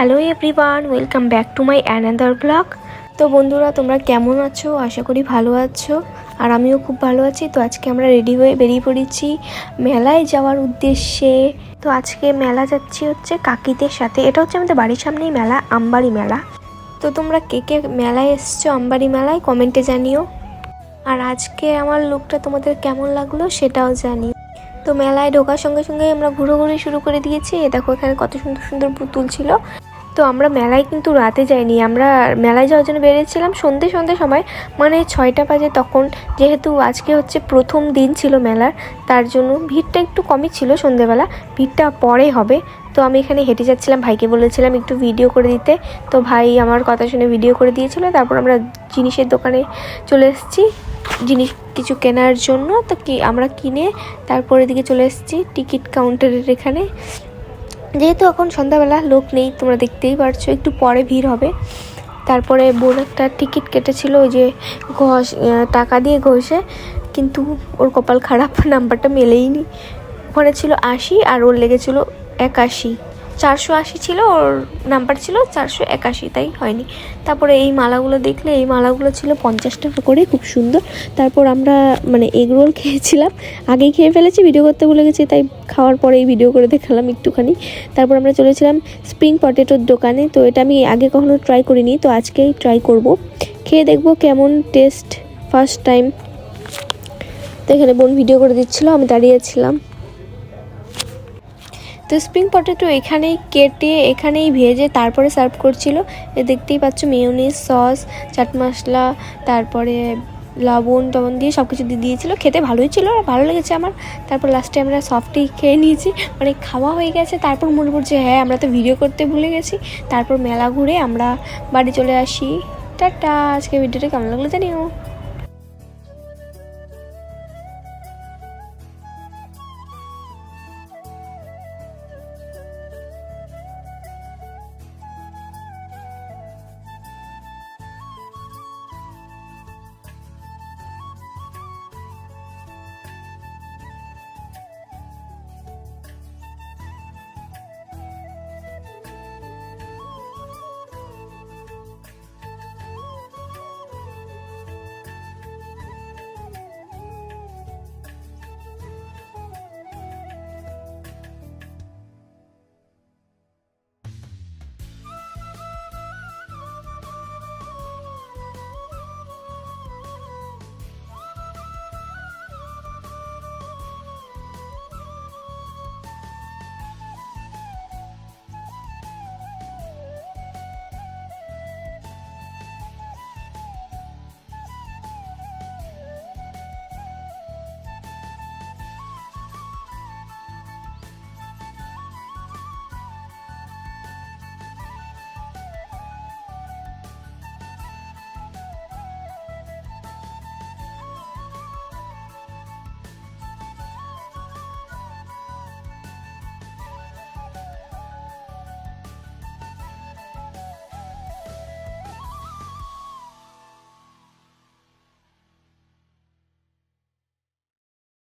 Hello everyone, welcome back to my another blog. তো বন্ধুরা, তোমরা কেমন আছো? আশা করি ভালো আছো, আর আমিও খুব ভালো আছি। তো আজকে আমরা রেডি হয়ে বেরিয়ে পড়েছি মেলায় যাওয়ার উদ্দেশ্যে। তো আজকে মেলা যাচ্ছি হচ্ছে কাকিদের সাথে। এটা হচ্ছে আমাদের বাড়ির সামনেই মেলা, আমবাড়ি মেলা। তো তোমরা কে কে মেলায় এসছো, আমবাড়ি মেলায়, কমেন্টে জানিও। আর আজকে আমার লুকটা তোমাদের কেমন লাগলো সেটাও জানিও। তো মেলায় ঢোকার সঙ্গে সঙ্গে আমরা ঘুরোঘুরি শুরু করে দিয়েছি। দেখো এখানে কত সুন্দর সুন্দর পুতুল ছিল। তো আমরা মেলায় কিন্তু রাতে যাইনি, আমরা মেলায় যাওয়ার জন্য বেরিয়েছিলাম সন্ধে সময়, মানে 6টা বাজে তখন। যেহেতু আজকে হচ্ছে প্রথম দিন ছিল মেলার, তার জন্য ভিড়টা একটু কমই ছিল সন্ধেবেলা, ভিড়টা পরে হবে। তো আমি এখানে হেঁটে যাচ্ছিলাম, ভাইকে বলেছিলাম একটু ভিডিও করে দিতে। তো ভাই আমার কথা শুনে ভিডিও করে দিয়েছিল। তারপর আমরা জিনিসের দোকানে চলে এসেছি জিনিস কিছু কেনার জন্য। তো আমরা কিনে তারপরে দিকে চলে এসেছি টিকিট কাউন্টারের এখানে। যেহেতু এখন সন্ধ্যাবেলা লোক নেই, তোমরা দেখতেই পারছো, একটু পরে ভিড় হবে। তারপরে বোন একটা টিকিট কেটেছিল, ওই যে টাকা দিয়ে ঘষে, কিন্তু ওর কপাল খারাপ, নাম্বারটা মেলেইনি। ওখানে ছিল 80 আর ওর লেগেছিলো 81। 480 ছিল, ওর নাম্বার ছিল 481, তাই হয়নি। তারপরে এই মালাগুলো দেখলে, এই মালাগুলো ছিল 50 টাকা করে, খুব সুন্দর। তারপর আমরা এগরোল খেয়েছিলাম, আগেই খেয়ে ফেলেছি, ভিডিও করতে ভুলে গেছি, তাই খাওয়ার পরেই ভিডিও করে দেখালাম একটুখানি। তারপর আমরা চলেছিলাম স্প্রিং পটেটোর দোকানে। তো এটা আমি আগে কখনো ট্রাই করিনি, তো আজকেই ট্রাই করব, খেয়ে দেখবো কেমন টেস্ট, ফার্স্ট টাইম। তো এখানে বোন ভিডিও করে দিচ্ছিলো, আমি দাঁড়িয়েছিলাম। তো স্প্রিং পটেটো এখানেই কেটে এখানেই ভেজে তারপরে সার্ভ করছিল। দেখতেই পাচ্ছ মেয়োনিজ, সস, চাট মশলা, তারপরে লবণ টবণ দিয়ে সব কিছু দিয়ে দিয়েছিলো। খেতে ভালোই ছিল, আর ভালো লেগেছে আমার। তারপর লাস্টে আমরা সফটই খেয়ে নিয়েছি, খাওয়া হয়ে গেছে। তারপর মনে পড়ছে হ্যাঁ, আমরা তো ভিডিও করতে ভুলে গেছি। তারপর মেলা ঘুরে আমরা বাড়ি চলে আসি। টাটা। আজকে ভিডিওটা কেমন লাগলো জানিও।